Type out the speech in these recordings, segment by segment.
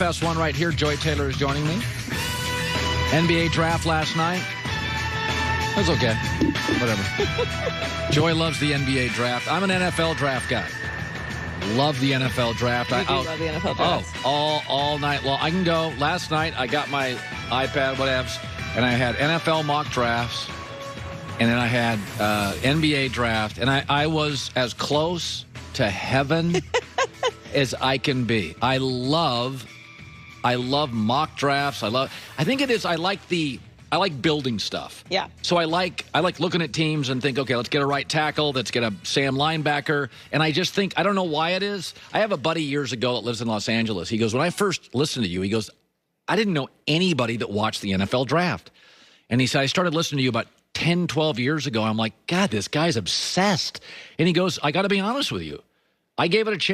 Best one right here. Joy Taylor is joining me. NBA draft last night. That's okay. Whatever. Joy loves the NBA draft. I'm an NFL draft guy. Love the NFL draft. I love the NFL draft. Oh, all night long. I can go. Last night, I got my iPad, whatevs, and I had NFL mock drafts, and then I had NBA draft, and I was as close to heaven as I can be. I love mock drafts. I think it is. I like building stuff. Yeah. So I like looking at teams and think, okay, let's get a right tackle, let's get a Sam linebacker. And I just think, I don't know why it is. I have a buddy years ago that lives in Los Angeles. He goes, when I first listened to you, he goes, I didn't know anybody that watched the NFL draft. And he said, I started listening to you about 10, 12 years ago. I'm like, God, this guy's obsessed. And he goes, I got to be honest with you. I gave it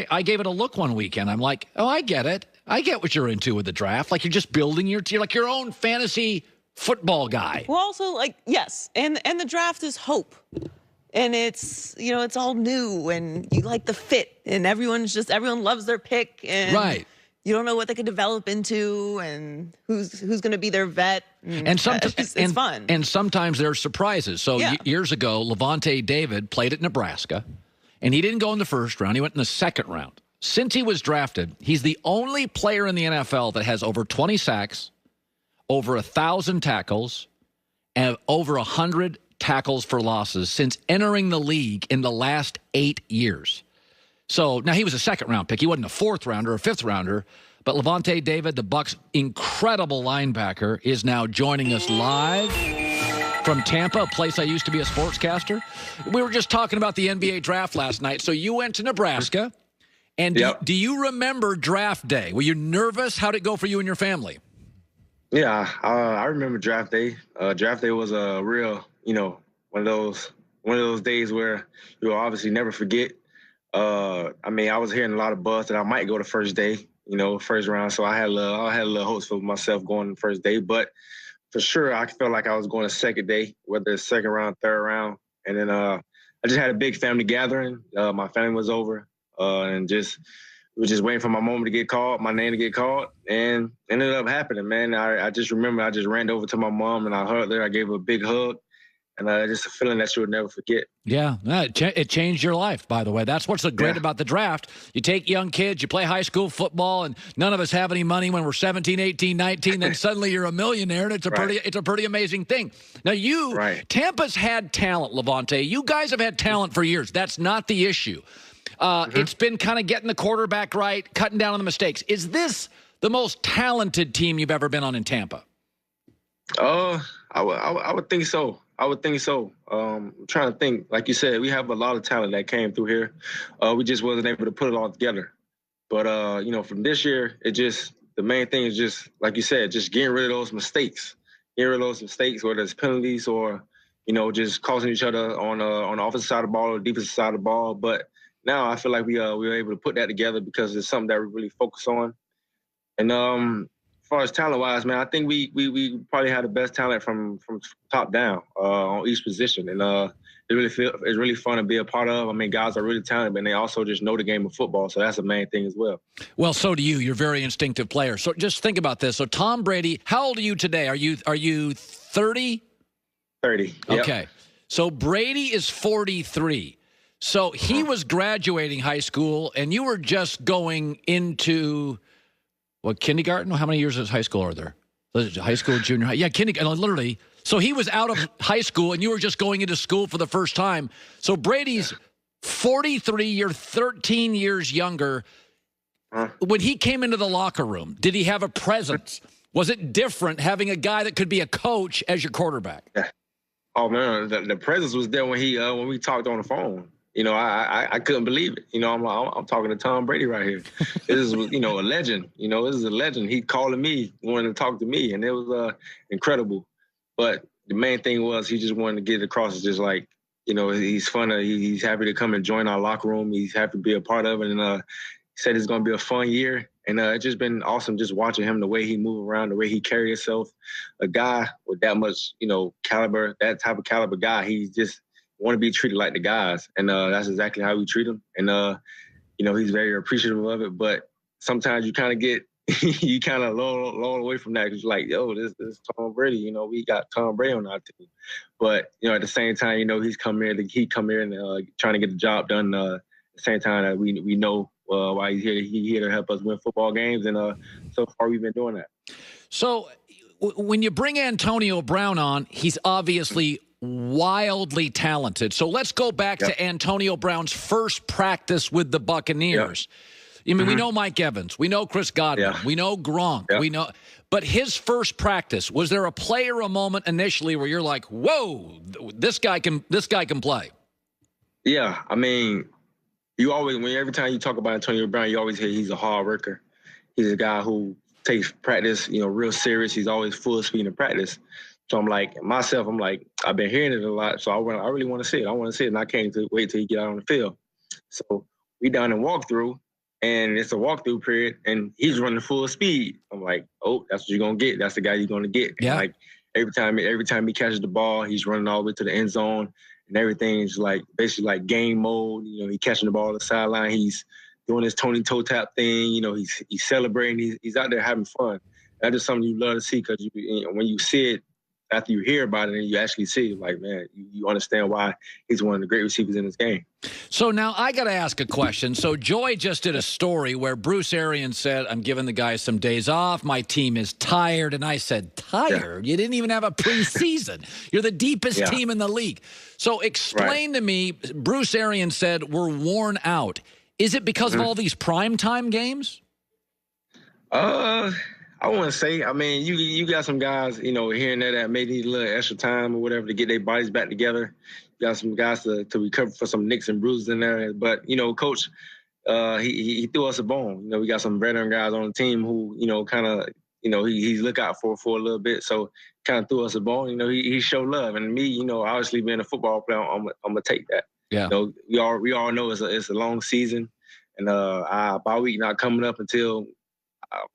a look one weekend. I'm like, oh, I get it. I get what you're into with the draft. Like, you're just building you're like your own fantasy football guy. Well, also, like, yes, and the draft is hope. And it's, it's all new, and you like the fit, and everyone loves their pick, and right. You don't know what they could develop into, and who's going to be their vet. And sometimes it's fun. And sometimes there's surprises. So years ago, Lavonte David played at Nebraska, and he didn't go in the first round. He went in the second round. Since he was drafted, he's the only player in the NFL that has over 20 sacks, over 1,000 tackles, and over 100 tackles for losses since entering the league in the last 8 years. So now he was a second-round pick. He wasn't a fourth-rounder or a fifth-rounder. But Lavonte David, the Bucs' incredible linebacker, is now joining us live from Tampa, a place I used to be a sportscaster. We were just talking about the NBA draft last night. So you went to Nebraska. And do you remember draft day? Were you nervous? How did it go for you and your family? Yeah, I remember draft day. Draft day was a real, one of those days where you'll obviously never forget. I was hearing a lot of buzz that I might go the first day, first round. So I had a little hopes for myself going the first day. But for sure, I felt like I was going the second day, whether it's second round, third round. And then I just had a big family gathering. My family was over. And we were just waiting for my moment to get called, my name to get called, and it ended up happening, man. I just remember I just ran over to my mom and I hugged her. I gave her a big hug, and just a feeling that she would never forget. Yeah, it changed your life, by the way. That's what's so great about the draft. You take young kids, you play high school football, and none of us have any money when we're 17, 18, 19, then suddenly you're a millionaire, and it's a pretty amazing thing. Now, Tampa's had talent, Lavonte. You guys have had talent for years. That's not the issue. It's been kind of getting the quarterback right, cutting down on the mistakes. Is this the most talented team you've ever been on in Tampa? I would think so. I'm trying to think. Like you said, we have a lot of talent that came through here. We just wasn't able to put it all together. But, from this year, the main thing is just, like you said, just getting rid of those mistakes. Whether it's penalties or, just causing each other on the offensive side of the ball or defensive side of the ball. But now I feel like we were able to put that together because it's something that we really focus on. And as far as talent-wise, man, I think we probably had the best talent from top down on each position. And it's really fun to be a part of. I mean, guys are really talented, and they also just know the game of football, so that's the main thing as well. Well, so do you. You're a very instinctive player. So just think about this. So Tom Brady, how old are you today? Are you 30? 30. Yep. Okay. So Brady is 43. So he was graduating high school, and you were just going into, kindergarten? How many years of high school are there? High school, junior high? Yeah, kindergarten, literally. So he was out of high school, and you were just going into school for the first time. So Brady's 43, you're 13 years younger. When he came into the locker room, did he have a presence? Was it different having a guy that could be a coach as your quarterback? Yeah. Oh, man, the presence was there when we talked on the phone. I couldn't believe it. I'm talking to Tom Brady right here. This is, a legend. This is a legend. He calling me, wanting to talk to me, and it was incredible. But the main thing was he just wanted to get it across. It's just like, he's fun. He's happy to come and join our locker room. He's happy to be a part of it. And he said it's going to be a fun year. And it's just been awesome just watching him, the way he move around, the way he carry himself. A guy with that much, caliber, that type of caliber guy, he just want to be treated like the guys. And that's exactly how we treat him. And, he's very appreciative of it. But sometimes you kind of get, you kind of low away from that because you're like, yo, this is Tom Brady. You know, we got Tom Brady on our team. But, you know, at the same time, you know, he come here and trying to get the job done. At the same time that we know why he's here. He's here to help us win football games. And so far we've been doing that. So when you bring Antonio Brown on, he's obviously wildly talented. So let's go back to Antonio Brown's first practice with the Buccaneers. I mean, we know Mike Evans. We know Chris Godwin. We know Gronk. We know. But his first practice, was there a play or a moment initially where you're like, whoa, this guy can play? Yeah, I mean, every time you talk about Antonio Brown, you always hear he's a hard worker. He's a guy who takes practice, you know, real serious. He's always full speed in practice. So I'm like, I've been hearing it a lot. So I really want to see it. I want to see it, and I can't wait till he get out on the field. So we done in walkthrough. And it's a walkthrough period, and he's running full speed. I'm like, oh, that's what you're gonna get. That's the guy you're gonna get. Yeah. Like every time he catches the ball, he's running all the way to the end zone, and everything is like basically like game mode. You know, he's catching the ball on the sideline. He's doing his Tony toe tap thing. You know, he's celebrating. He's out there having fun. That is something you love to see because when you see it after you hear about it and you actually see it, like, man, you understand why he's one of the great receivers in this game. So now I got to ask a question. So Joy just did a story where Bruce Arians said, I'm giving the guys some days off. My team is tired. And I said, tired? You didn't even have a preseason. You're the deepest team in the league. So explain to me, Bruce Arians said, we're worn out. Is it because of all these primetime games? I want to say, I mean, you got some guys, you know, here and there that may need a little extra time or whatever to get their bodies back together. You got some guys to recover for some nicks and bruises in there. But, you know, Coach, he threw us a bone. You know, we got some veteran guys on the team who, you know, kind of, you know, he's look out for a little bit. So kind of threw us a bone. You know, he showed love. And me, you know, obviously being a football player, I'm going to take that. Yeah. You know, we all know it's a long season. And bye week not coming up until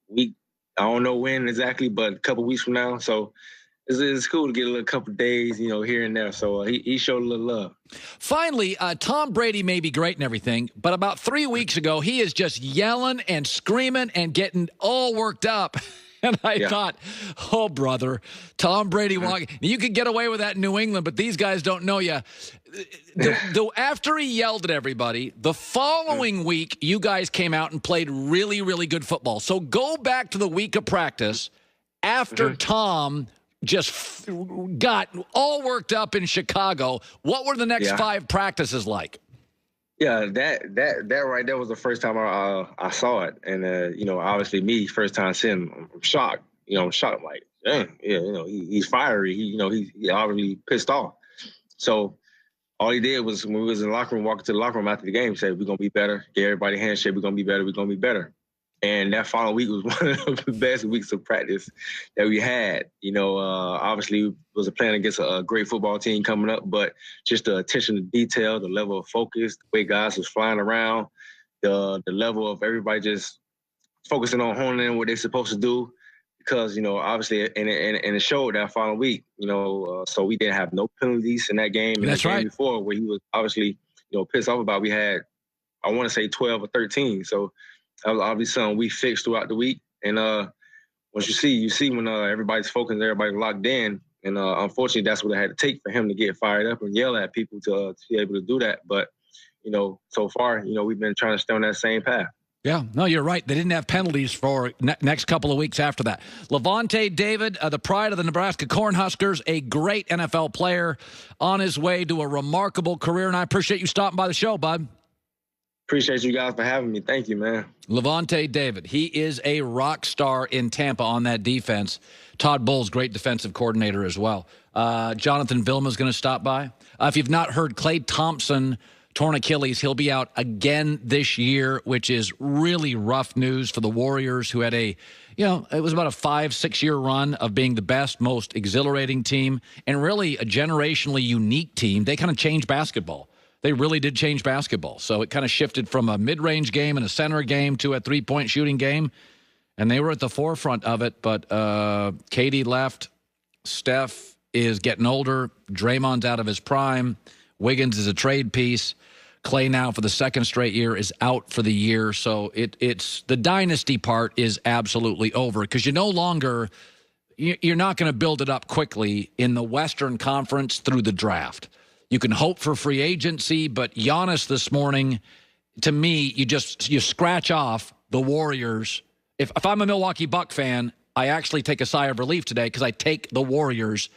week, I don't know when exactly, but a couple weeks from now. So it's cool to get a couple days, you know, here and there. So he showed a little love. Finally, Tom Brady may be great and everything, but about 3 weeks ago, he is just yelling and screaming and getting all worked up. And I thought, oh, brother, Tom Brady, you could get away with that in New England, but these guys don't know you. After he yelled at everybody, the following week, you guys came out and played really, really good football. So go back to the week of practice after Tom just got all worked up in Chicago. What were the next 5 practices like? Yeah, that right there was the first time I saw it. And, you know, obviously me, first time seeing him, I'm shocked. You know, I'm shocked. I'm like, dang, you know, he's fiery. He obviously pissed off. So all he did was when we was in the locker room, walking to the locker room after the game, said, we're going to be better. Get everybody a handshake. We're going to be better. We're going to be better. And that following week was one of the best weeks of practice that we had. You know, obviously it was a plan against a great football team coming up, but just the attention to detail, the level of focus, the way guys was flying around, the level of everybody just focusing on honing in what they're supposed to do. Because, you know, obviously, and it showed that following week, you know, so we didn't have no penalties in that game. And that's the game right. Before, where he was obviously, you know, pissed off about, we had, I want to say 12 or 13. So that was obviously something we fixed throughout the week. And once you see when everybody's focused, everybody's locked in. And unfortunately, that's what it had to take for him to get fired up and yell at people to be able to do that. But, you know, so far, you know, we've been trying to stay on that same path. Yeah, no, you're right. They didn't have penalties for next couple of weeks after that. Lavonte David, the pride of the Nebraska Cornhuskers, a great NFL player on his way to a remarkable career. And I appreciate you stopping by the show, bud. Appreciate you guys for having me. Thank you, man. Lavonte David, he is a rock star in Tampa on that defense. Todd Bowles, great defensive coordinator as well. Jonathan Vilma's going to stop by. If you've not heard, Klay Thompson torn Achilles. He'll be out again this year, which is really rough news for the Warriors, who had it was about a 5-6 year run of being the best, most exhilarating team, and really a generationally unique team. They kind of changed basketball. They really did change basketball. So it kind of shifted from a mid-range game and a center game to a three-point shooting game, and they were at the forefront of it. But KD left. Steph is getting older. Draymond's out of his prime. Wiggins is a trade piece. Clay now for the second straight year is out for the year. So it's the dynasty part is absolutely over because you're not going to build it up quickly in the Western Conference through the draft. You can hope for free agency, but Giannis this morning, to me, you scratch off the Warriors. If I'm a Milwaukee Buck fan, I actually take a sigh of relief today because I take the Warriors.